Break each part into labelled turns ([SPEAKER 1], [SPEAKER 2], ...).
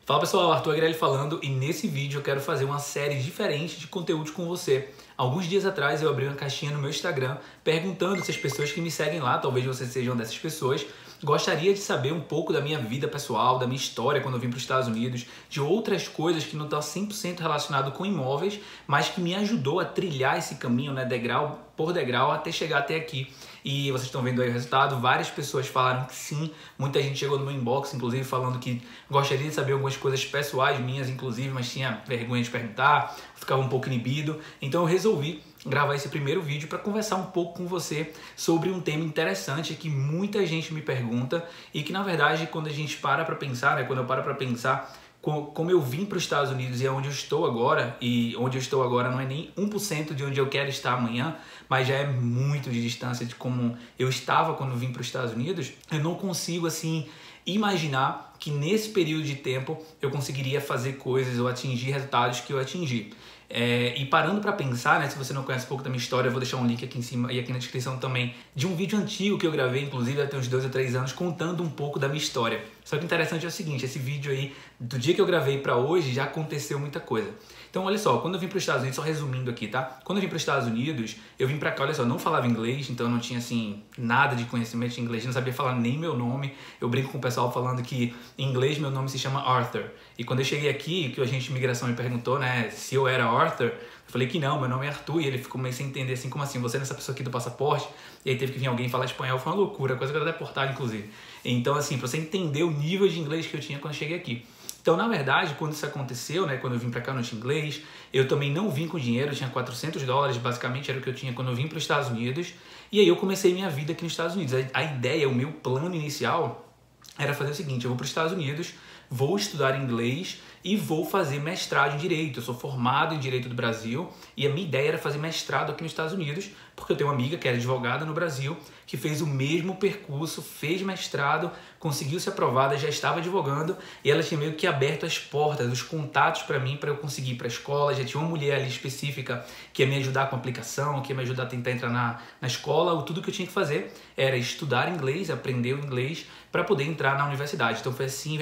[SPEAKER 1] Fala pessoal, Arthur Agrelli falando, e nesse vídeo eu quero fazer uma série diferente de conteúdos com você. Alguns dias atrás eu abri uma caixinha no meu Instagram perguntando se as pessoas que me seguem lá, talvez você seja uma dessas pessoas, gostaria de saber um pouco da minha vida pessoal, da minha história quando eu vim para os Estados Unidos, de outras coisas que não estão 100% relacionado com imóveis, mas que me ajudou a trilhar esse caminho, né, degrau por degrau até chegar até aqui. E vocês estão vendo aí o resultado, várias pessoas falaram que sim, muita gente chegou no meu inbox, inclusive falando que gostaria de saber algumas coisas pessoais minhas, inclusive, mas tinha vergonha de perguntar, ficava um pouco inibido. Então eu resolvi gravar esse primeiro vídeo para conversar um pouco com você sobre um tema interessante que muita gente me pergunta e que, na verdade, quando a gente para pensar, né, quando eu paro para pensar, como eu vim para os Estados Unidos e é onde eu estou agora, e onde eu estou agora não é nem 1% de onde eu quero estar amanhã, mas já é muito de distância de como eu estava quando eu vim para os Estados Unidos, eu não consigo, assim, imaginar que nesse período de tempo eu conseguiria fazer coisas ou atingir resultados que eu atingi. E parando para pensar, né, se você não conhece um pouco da minha história, eu vou deixar um link aqui em cima e aqui na descrição também de um vídeo antigo que eu gravei, inclusive há uns 2 ou 3 anos, contando um pouco da minha história. Só que o interessante é o seguinte, esse vídeo aí, do dia que eu gravei para hoje, já aconteceu muita coisa. Então, olha só, quando eu vim para os Estados Unidos, só resumindo aqui, tá? Quando eu vim para os Estados Unidos, eu vim para cá, olha só, não falava inglês, então eu não tinha, assim, nada de conhecimento de inglês, não sabia falar nem meu nome. Eu brinco com o pessoal falando que em inglês meu nome se chama Arthur. E quando eu cheguei aqui, que o agente de imigração me perguntou, né, se eu era Arthur, eu falei que não, meu nome é Arthur, e ele ficou meio sem entender, assim, como assim, você é essa pessoa aqui do passaporte? E aí teve que vir alguém falar espanhol, foi uma loucura, coisa que eu era deportado, inclusive. Então, assim, pra você entender o nível de inglês que eu tinha quando eu cheguei aqui. Então, na verdade, quando isso aconteceu, né, quando eu vim pra cá eu não tinha inglês, eu também não vim com dinheiro, eu tinha $400, basicamente era o que eu tinha quando eu vim para os Estados Unidos, e aí eu comecei minha vida aqui nos Estados Unidos. A ideia, o meu plano inicial era fazer o seguinte, eu vou para os Estados Unidos, vou estudar inglês e vou fazer mestrado em Direito. Eu sou formado em Direito do Brasil e a minha ideia era fazer mestrado aqui nos Estados Unidos, porque eu tenho uma amiga que era advogada no Brasil, que fez o mesmo percurso, fez mestrado, conseguiu ser aprovada, já estava advogando e ela tinha meio que aberto as portas, os contatos para mim, para eu conseguir ir para a escola. Já tinha uma mulher ali específica que ia me ajudar com a aplicação, que ia me ajudar a tentar entrar na escola. Tudo que eu tinha que fazer era estudar inglês, aprender o inglês para poder entrar na universidade. Então foi assim,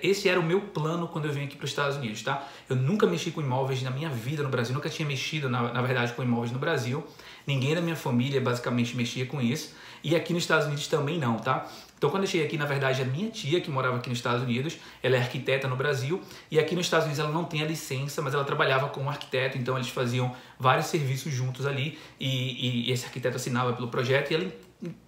[SPEAKER 1] esse era o meu plano quando eu vim aqui para os Estados Unidos, tá? Eu nunca mexi com imóveis na minha vida no Brasil, nunca tinha mexido, na verdade, com imóveis no Brasil. Ninguém da minha família basicamente mexia com isso. E aqui nos Estados Unidos também não, tá? Então quando eu cheguei aqui, na verdade, a minha tia que morava aqui nos Estados Unidos, ela é arquiteta no Brasil, e aqui nos Estados Unidos ela não tem a licença, mas ela trabalhava como arquiteto, então eles faziam vários serviços juntos ali, e esse arquiteto assinava pelo projeto, e ela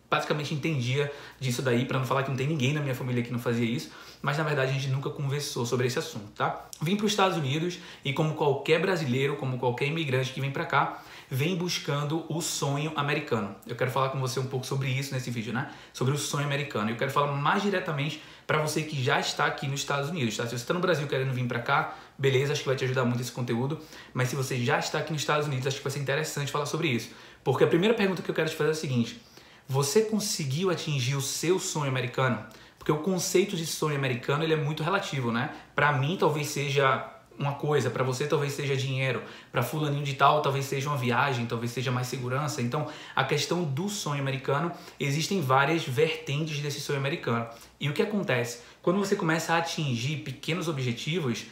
[SPEAKER 1] basicamente entendia disso daí, para não falar que não tem ninguém na minha família que não fazia isso, mas na verdade a gente nunca conversou sobre esse assunto, tá? Vim para os Estados Unidos e como qualquer brasileiro, como qualquer imigrante que vem para cá, vem buscando o sonho americano. Eu quero falar com você um pouco sobre isso nesse vídeo, né? Sobre o sonho americano. Eu quero falar mais diretamente para você que já está aqui nos Estados Unidos, tá? Se você está no Brasil querendo vir para cá, beleza, acho que vai te ajudar muito esse conteúdo, mas se você já está aqui nos Estados Unidos, acho que vai ser interessante falar sobre isso. Porque a primeira pergunta que eu quero te fazer é a seguinte: você conseguiu atingir o seu sonho americano? Porque o conceito de sonho americano ele é muito relativo, né? Para mim talvez seja uma coisa, para você talvez seja dinheiro, para fulaninho de tal talvez seja uma viagem, talvez seja mais segurança. Então a questão do sonho americano, existem várias vertentes desse sonho americano. E o que acontece? Quando você começa a atingir pequenos objetivos,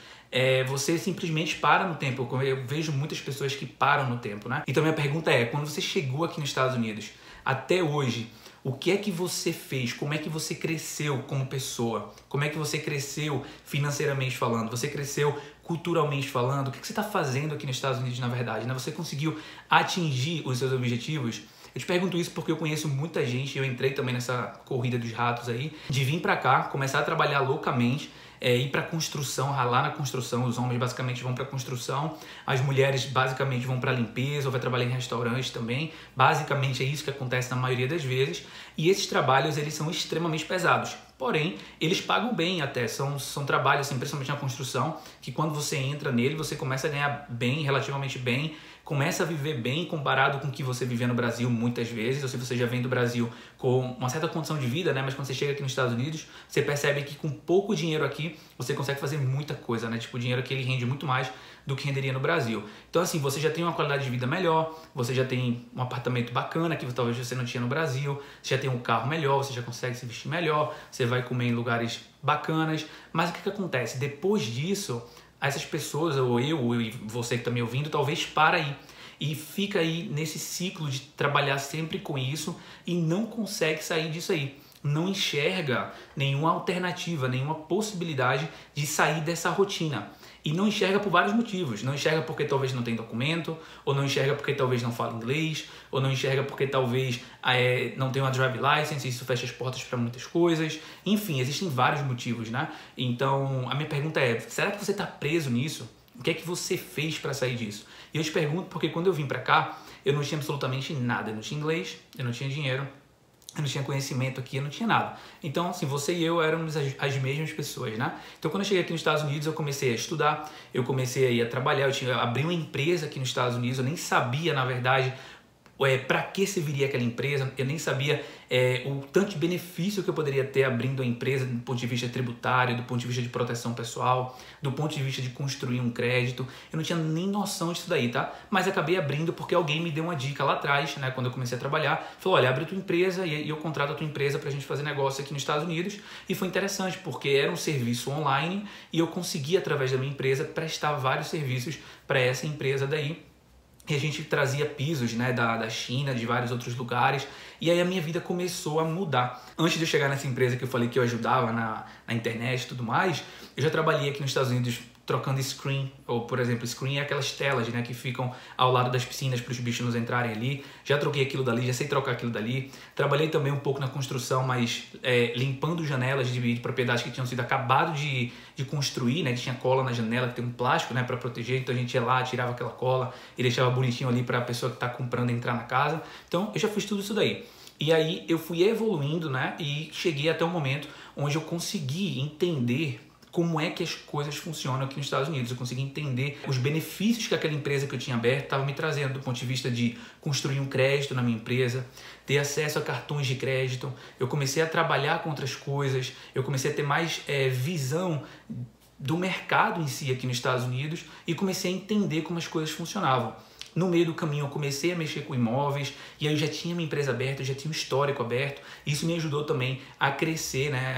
[SPEAKER 1] você simplesmente para no tempo. Eu vejo muitas pessoas que param no tempo, né? Então minha pergunta é, quando você chegou aqui nos Estados Unidos, até hoje, o que é que você fez? Como é que você cresceu como pessoa? Como é que você cresceu financeiramente falando? Você cresceu culturalmente falando? O que você está fazendo aqui nos Estados Unidos, na verdade, né? Você conseguiu atingir os seus objetivos? Eu te pergunto isso porque eu conheço muita gente, eu entrei também nessa corrida dos ratos aí, de vir pra cá, começar a trabalhar loucamente, ir pra construção, ralar na construção. Os homens basicamente vão pra construção, as mulheres basicamente vão pra limpeza ou vai trabalhar em restaurante também. Basicamente é isso que acontece na maioria das vezes. E esses trabalhos, eles são extremamente pesados. Porém, eles pagam bem até, são trabalhos, assim, principalmente na construção, que quando você entra nele, você começa a ganhar bem, relativamente bem, começa a viver bem comparado com o que você vivia no Brasil muitas vezes, ou se você já vem do Brasil com uma certa condição de vida, né? Mas quando você chega aqui nos Estados Unidos, você percebe que com pouco dinheiro aqui, você consegue fazer muita coisa, né? Tipo, o dinheiro aqui ele rende muito mais do que renderia no Brasil. Então, assim, você já tem uma qualidade de vida melhor, você já tem um apartamento bacana que talvez você não tinha no Brasil, você já tem um carro melhor, você já consegue se vestir melhor, você vai comer em lugares bacanas, mas o que acontece? Depois disso, essas pessoas, ou eu e você que está me ouvindo, talvez para aí e fica aí nesse ciclo de trabalhar sempre com isso e não consegue sair disso aí. Não enxerga nenhuma alternativa, nenhuma possibilidade de sair dessa rotina. E não enxerga por vários motivos. Não enxerga porque talvez não tem documento, ou não enxerga porque talvez não fala inglês, ou não enxerga porque talvez não tem uma drive license, isso fecha as portas para muitas coisas. Enfim, existem vários motivos, né? Então, a minha pergunta é, será que você está preso nisso? O que é que você fez para sair disso? E eu te pergunto porque quando eu vim para cá, eu não tinha absolutamente nada. Eu não tinha inglês, eu não tinha dinheiro, eu não tinha conhecimento aqui, eu não tinha nada. Então, assim, você e eu éramos as mesmas pessoas, né? Então, quando eu cheguei aqui nos Estados Unidos, eu comecei a estudar, eu comecei a ir a trabalhar, eu abri uma empresa aqui nos Estados Unidos, eu nem sabia, na verdade, para que serviria aquela empresa, eu nem sabia o tanto de benefício que eu poderia ter abrindo a empresa do ponto de vista tributário, do ponto de vista de proteção pessoal, do ponto de vista de construir um crédito, eu não tinha nem noção disso daí, tá? Mas acabei abrindo porque alguém me deu uma dica lá atrás, né, quando eu comecei a trabalhar, falou, olha, abre a tua empresa e eu contrato a tua empresa pra gente fazer negócio aqui nos Estados Unidos, e foi interessante porque era um serviço online e eu consegui, através da minha empresa, prestar vários serviços para essa empresa daí. E a gente trazia pisos, né, da China, de vários outros lugares. E aí a minha vida começou a mudar. Antes de eu chegar nessa empresa que eu falei que eu ajudava na internet e tudo mais, eu já trabalhei aqui nos Estados Unidos trocando screen, ou por exemplo, screen é aquelas telas, né, que ficam ao lado das piscinas para os bichos não entrarem ali. Já troquei aquilo dali, já sei trocar aquilo dali. Trabalhei também um pouco na construção, mas limpando janelas de propriedades que tinham sido acabado de construir, né, que tinha cola na janela, que tem um plástico, né, para proteger. Então a gente ia lá, tirava aquela cola e deixava bonitinho ali para a pessoa que está comprando entrar na casa. Então eu já fiz tudo isso daí. E aí eu fui evoluindo, né, e cheguei até um momento onde eu consegui entender como é que as coisas funcionam aqui nos Estados Unidos. Eu consegui entender os benefícios que aquela empresa que eu tinha aberto estava me trazendo do ponto de vista de construir um crédito na minha empresa, ter acesso a cartões de crédito. Eu comecei a trabalhar com outras coisas, eu comecei a ter mais visão do mercado em si aqui nos Estados Unidos e comecei a entender como as coisas funcionavam. No meio do caminho eu comecei a mexer com imóveis e aí eu já tinha minha empresa aberta, eu já tinha um histórico aberto. Isso me ajudou também a crescer, né,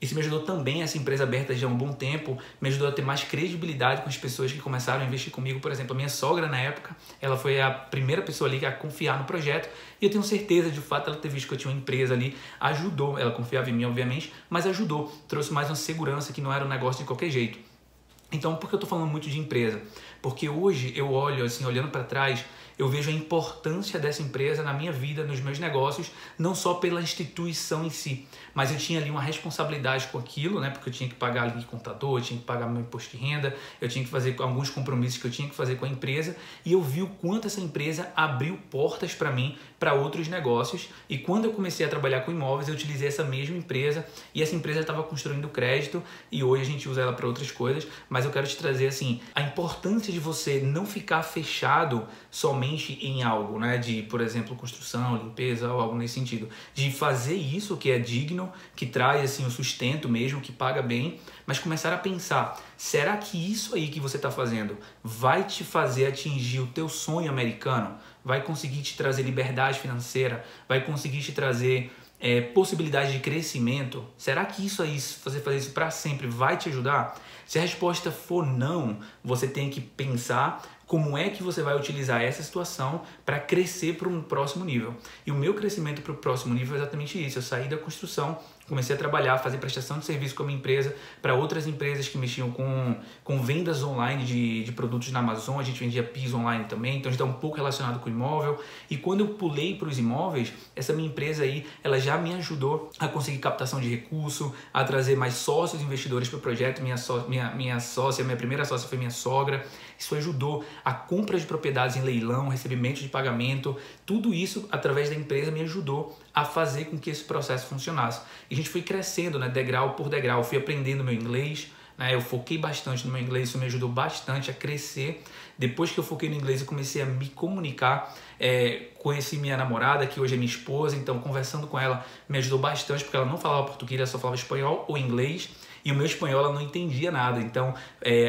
[SPEAKER 1] Isso me ajudou também, essa empresa aberta já há um bom tempo, me ajudou a ter mais credibilidade com as pessoas que começaram a investir comigo. Por exemplo, a minha sogra na época, ela foi a primeira pessoa ali a confiar no projeto e eu tenho certeza, de fato, ela ter visto que eu tinha uma empresa ali, ajudou, ela confiava em mim, obviamente, mas ajudou, trouxe mais uma segurança que não era um negócio de qualquer jeito. Então, por que eu estou falando muito de empresa? Porque hoje eu olho, assim, olhando para trás, eu vejo a importância dessa empresa na minha vida, nos meus negócios, não só pela instituição em si, mas eu tinha ali uma responsabilidade com aquilo, né? Porque eu tinha que pagar ali contador, eu tinha que pagar meu imposto de renda, eu tinha que fazer alguns compromissos que eu tinha que fazer com a empresa e eu vi o quanto essa empresa abriu portas para mim, para outros negócios. E quando eu comecei a trabalhar com imóveis, eu utilizei essa mesma empresa e essa empresa estava construindo crédito e hoje a gente usa ela para outras coisas, mas eu quero te trazer assim, a importância de você não ficar fechado somente em algo, né, de, por exemplo, construção, limpeza ou algo nesse sentido, de fazer isso que é digno, que traz assim o sustento mesmo, que paga bem, mas começar a pensar, será que isso aí que você está fazendo vai te fazer atingir o teu sonho americano? Vai conseguir te trazer liberdade financeira? Vai conseguir te trazer possibilidade de crescimento? Será que isso aí, você fazer isso para sempre, vai te ajudar? Se a resposta for não, você tem que pensar como é que você vai utilizar essa situação para crescer para um próximo nível. E o meu crescimento para o próximo nível é exatamente isso. Eu saí da construção, comecei a trabalhar, fazer prestação de serviço com a minha empresa para outras empresas que mexiam com vendas online de produtos na Amazon. A gente vendia piso online também, então a gente está um pouco relacionado com o imóvel. E quando eu pulei para os imóveis, essa minha empresa aí, ela já me ajudou a conseguir captação de recurso, a trazer mais sócios investidores para o projeto. Minha primeira sócia foi minha sogra. Isso ajudou a compra de propriedades em leilão, recebimento de pagamento. Tudo isso, através da empresa, me ajudou a fazer com que esse processo funcionasse. E a gente foi crescendo, né, degrau por degrau. Eu fui aprendendo meu inglês, né, eu foquei bastante no meu inglês, isso me ajudou bastante a crescer. Depois que eu foquei no inglês, eu comecei a me comunicar. Conheci minha namorada, que hoje é minha esposa, então conversando com ela me ajudou bastante, porque ela não falava português, ela só falava espanhol ou inglês. e o meu espanhol ela não entendia nada, então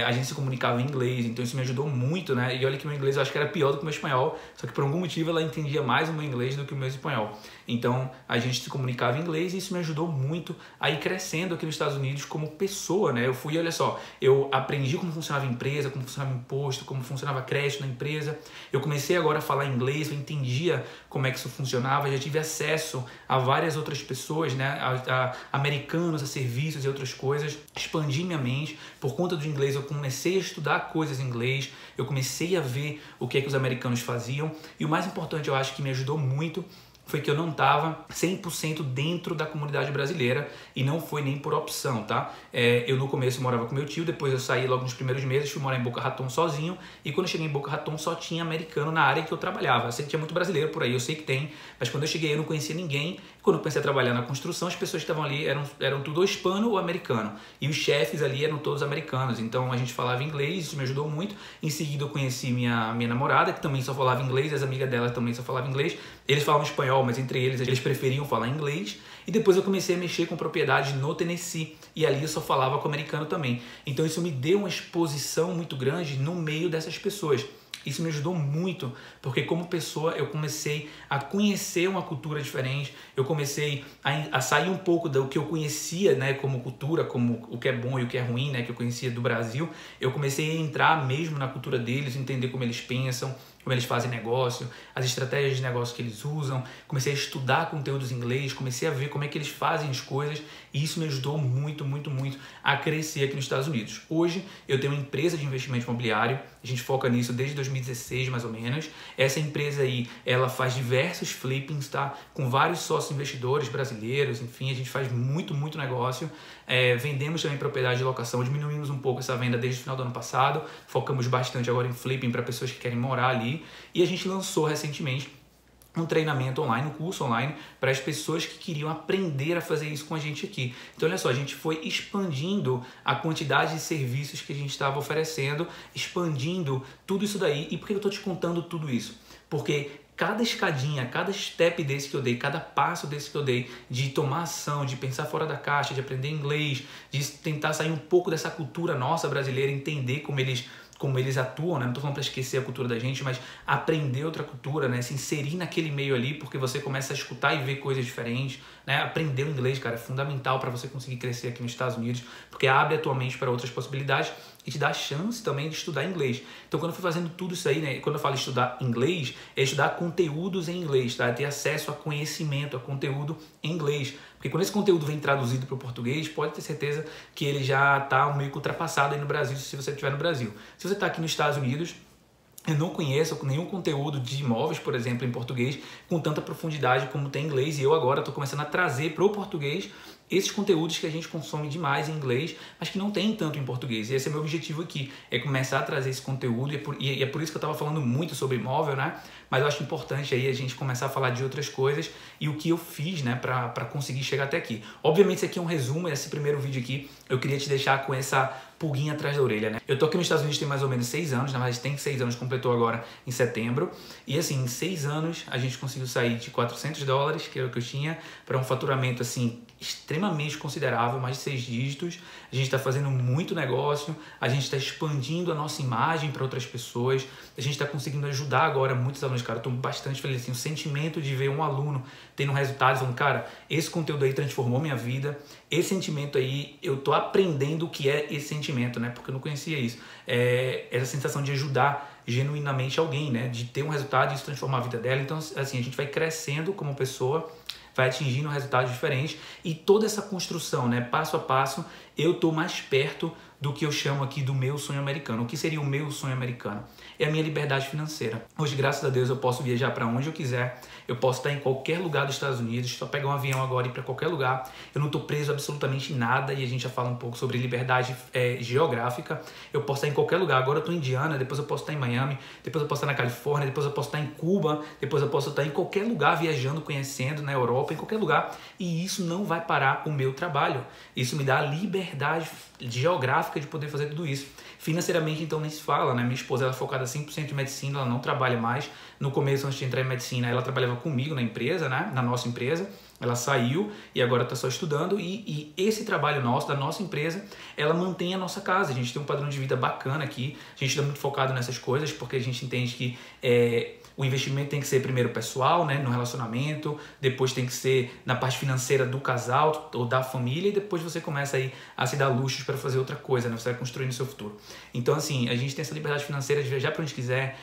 [SPEAKER 1] a gente se comunicava em inglês, então isso me ajudou muito, né? E olha que meu inglês eu acho que era pior do que o meu espanhol, só que por algum motivo ela entendia mais o meu inglês do que o meu espanhol. Então a gente se comunicava em inglês e isso me ajudou muito a ir crescendo aqui nos Estados Unidos como pessoa, né? Eu fui, olha só, eu aprendi como funcionava a empresa, como funcionava o imposto, como funcionava crédito na empresa. Eu comecei agora a falar inglês, eu entendia como é que isso funcionava, já tive acesso a várias outras pessoas, né? A americanos, a serviços e outras coisas. Expandi minha mente. Por conta do inglês, eu comecei a estudar coisas em inglês, eu comecei a ver o que é que os americanos faziam. E o mais importante, eu acho que me ajudou muito, foi que eu não estava 100% dentro da comunidade brasileira e não foi nem por opção, tá? Eu no começo morava com meu tio, depois eu saí logo nos primeiros meses, fui morar em Boca Raton sozinho e quando eu cheguei em Boca Raton só tinha americano na área que eu trabalhava. Eu sei que tinha muito brasileiro por aí, eu sei que tem, mas quando eu cheguei eu não conhecia ninguém. Quando eu comecei a trabalhar na construção, as pessoas que estavam ali eram tudo ou hispano ou americano e os chefes ali eram todos americanos, então a gente falava inglês, isso me ajudou muito. Em seguida eu conheci minha namorada, que também só falava inglês, as amigas dela também só falavam inglês. Eles falavam espanhol, mas entre eles preferiam falar inglês. E depois eu comecei a mexer com propriedade no Tennessee. E ali eu só falava com americano também. Então isso me deu uma exposição muito grande no meio dessas pessoas. Isso me ajudou muito, porque como pessoa eu comecei a conhecer uma cultura diferente, eu comecei a sair um pouco do que eu conhecia, né, como cultura, como o que é bom e o que é ruim, né, que eu conhecia do Brasil. Eu comecei a entrar mesmo na cultura deles, entender como eles pensam, como eles fazem negócio, as estratégias de negócio que eles usam. Comecei a estudar conteúdos em inglês, comecei a ver como é que eles fazem as coisas e isso me ajudou muito, muito, muito a crescer aqui nos Estados Unidos. Hoje eu tenho uma empresa de investimento imobiliário, a gente foca nisso desde 2016 mais ou menos. Essa empresa aí, ela faz diversos flippings, tá? Com vários sócios investidores brasileiros, enfim, a gente faz muito, muito negócio. Vendemos também propriedade de locação, diminuímos um pouco essa venda desde o final do ano passado, focamos bastante agora em flipping para pessoas que querem morar ali. E a gente lançou recentemente um treinamento online, um curso online para as pessoas que queriam aprender a fazer isso com a gente aqui. Então olha só, a gente foi expandindo a quantidade de serviços que a gente estava oferecendo, expandindo tudo isso daí. E por que eu estou te contando tudo isso? Porque cada escadinha, cada step desse que eu dei, cada passo desse que eu dei, de tomar ação, de pensar fora da caixa, de aprender inglês, de tentar sair um pouco dessa cultura nossa brasileira, entender como eles atuam, né? Não tô falando para esquecer a cultura da gente, mas aprender outra cultura, né? Se inserir naquele meio ali, porque você começa a escutar e ver coisas diferentes, né? Aprender o inglês, cara, é fundamental para você conseguir crescer aqui nos Estados Unidos, porque abre a tua mente para outras possibilidades e te dá a chance também de estudar inglês. Então, quando eu fui fazendo tudo isso aí, né? Quando eu falo estudar inglês, é estudar conteúdos em inglês, tá? É ter acesso a conhecimento, a conteúdo em inglês. Porque quando esse conteúdo vem traduzido para o português, pode ter certeza que ele já está meio que ultrapassado aí no Brasil, se você estiver no Brasil. Se você está aqui nos Estados Unidos, eu não conheço nenhum conteúdo de imóveis, por exemplo, em português, com tanta profundidade como tem em inglês. E eu agora estou começando a trazer para o português esses conteúdos que a gente consome demais em inglês, mas que não tem tanto em português. E esse é o meu objetivo aqui, é começar a trazer esse conteúdo. E é por isso que eu estava falando muito sobre imóvel, né? Mas eu acho importante aí a gente começar a falar de outras coisas e o que eu fiz, né, para conseguir chegar até aqui. Obviamente, esse aqui é um resumo, esse primeiro vídeo aqui, eu queria te deixar com essa pulguinha atrás da orelha, né? Eu tô aqui nos Estados Unidos tem mais ou menos 6 anos, na verdade tem 6 anos, completou agora em setembro. E assim, em 6 anos a gente conseguiu sair de $400, que era o que eu tinha, para um faturamento assim extremamente considerável, mais de 6 dígitos. A gente está fazendo muito negócio, a gente está expandindo a nossa imagem para outras pessoas, a gente está conseguindo ajudar agora muitos alunos, cara. Eu estou bastante feliz, assim, o sentimento de ver um aluno tendo resultados, falando, cara, esse conteúdo aí transformou minha vida, esse sentimento aí, eu tô aprendendo o que é esse sentimento, né? Porque eu não conhecia isso. Essa sensação de ajudar genuinamente alguém, né? De ter um resultado e isso transformar a vida dela. Então, assim, a gente vai crescendo como pessoa, vai atingindo resultados diferentes e toda essa construção, né, passo a passo, eu tô mais perto do que eu chamo aqui do meu sonho americano. O que seria o meu sonho americano? É a minha liberdade financeira. Hoje, graças a Deus, eu posso viajar para onde eu quiser, eu posso estar em qualquer lugar dos Estados Unidos, só pegar um avião agora e ir para qualquer lugar. Eu não estou preso a absolutamente nada e a gente já fala um pouco sobre liberdade geográfica. Eu posso estar em qualquer lugar. Agora eu estou em Indiana, depois eu posso estar em Miami, depois eu posso estar na Califórnia, depois eu posso estar em Cuba, depois eu posso estar em qualquer lugar viajando, conhecendo, na Europa, em qualquer lugar. E isso não vai parar o meu trabalho. Isso me dá a liberdade geográfica de poder fazer tudo isso. Financeiramente, então, nem se fala, né? Minha esposa, ela é focada 100% em medicina, ela não trabalha mais. No começo, antes de entrar em medicina, ela trabalhava comigo na empresa, né? Na nossa empresa. Ela saiu e agora está só estudando e esse trabalho nosso, da nossa empresa, ela mantém a nossa casa. A gente tem um padrão de vida bacana aqui, a gente está muito focado nessas coisas porque a gente entende que o investimento tem que ser primeiro pessoal, né, no relacionamento, depois tem que ser na parte financeira do casal ou da família e depois você começa aí a se dar luxos para fazer outra coisa, né, você vai construindo o seu futuro. Então assim, a gente tem essa liberdade financeira de viajar para onde quiser,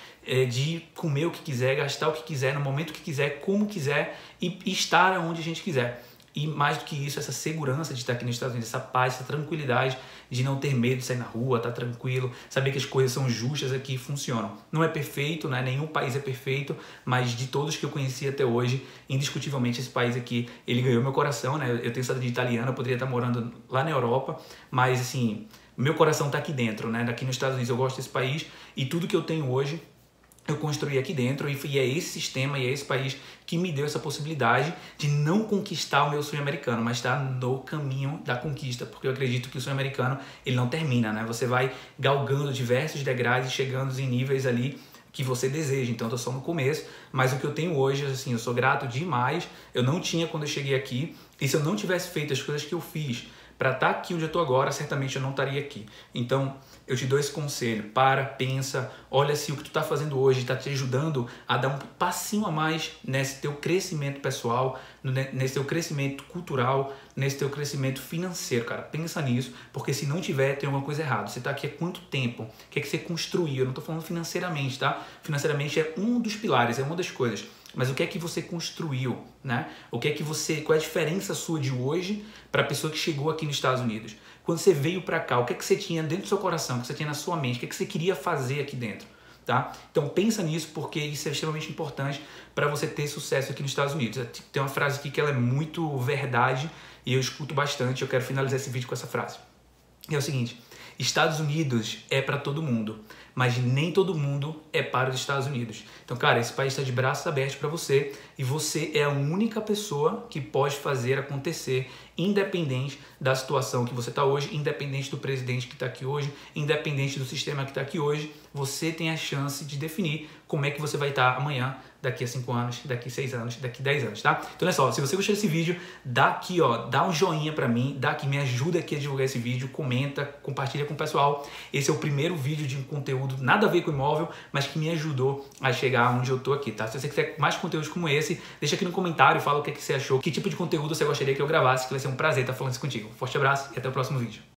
[SPEAKER 1] de comer o que quiser, gastar o que quiser, no momento que quiser, como quiser e estar onde a gente quiser. E mais do que isso, essa segurança de estar aqui nos Estados Unidos, essa paz, essa tranquilidade de não ter medo de sair na rua, estar tranquilo, saber que as coisas são justas aqui e funcionam. Não é perfeito, né? Nenhum país é perfeito, mas de todos que eu conheci até hoje, indiscutivelmente esse país aqui, ele ganhou meu coração, né? Eu tenho cidadania italiana, eu poderia estar morando lá na Europa, mas assim, meu coração está aqui dentro, né? Aqui nos Estados Unidos eu gosto desse país e tudo que eu tenho hoje eu construí aqui dentro e é esse sistema e é esse país que me deu essa possibilidade de não conquistar o meu sonho americano, mas estar no caminho da conquista, porque eu acredito que o sonho americano ele não termina, né? Você vai galgando diversos degraus e chegando em níveis ali que você deseja. Então eu tô só no começo, mas o que eu tenho hoje, assim, eu sou grato demais. Eu não tinha quando eu cheguei aqui e se eu não tivesse feito as coisas que eu fiz para estar aqui onde eu estou agora, certamente eu não estaria aqui. Então, eu te dou esse conselho. Para, pensa, olha se o que tu está fazendo hoje está te ajudando a dar um passinho a mais nesse teu crescimento pessoal, nesse teu crescimento cultural, nesse teu crescimento financeiro, cara. Pensa nisso, porque se não tiver, tem alguma coisa errada. Você está aqui há quanto tempo? O que é que você construiu? Eu não estou falando financeiramente, tá? Financeiramente é um dos pilares, é uma das coisas. Mas o que é que você construiu, né? Qual é a diferença sua de hoje para a pessoa que chegou aqui nos Estados Unidos? Quando você veio para cá, o que é que você tinha dentro do seu coração, o que você tinha na sua mente, o que é que você queria fazer aqui dentro, tá? Então pensa nisso porque isso é extremamente importante para você ter sucesso aqui nos Estados Unidos. Tem uma frase aqui que ela é muito verdade e eu escuto bastante, eu quero finalizar esse vídeo com essa frase. É o seguinte: Estados Unidos é para todo mundo, mas nem todo mundo é para os Estados Unidos. Então, cara, esse país está de braços abertos para você e você é a única pessoa que pode fazer acontecer, independente da situação que você está hoje, independente do presidente que está aqui hoje, independente do sistema que está aqui hoje, você tem a chance de definir como é que você vai estar amanhã, daqui a 5 anos, daqui a 6 anos, daqui a 10 anos, tá? Então, olha só, se você gostou desse vídeo, dá aqui, ó, dá um joinha pra mim, dá aqui, me ajuda aqui a divulgar esse vídeo, comenta, compartilha com o pessoal. Esse é o primeiro vídeo de um conteúdo nada a ver com imóvel, mas que me ajudou a chegar onde eu tô aqui, tá? Se você quiser mais conteúdos como esse, deixa aqui no comentário, fala o que você achou, que tipo de conteúdo você gostaria que eu gravasse, que vai ser um prazer estar falando isso contigo. Forte abraço e até o próximo vídeo.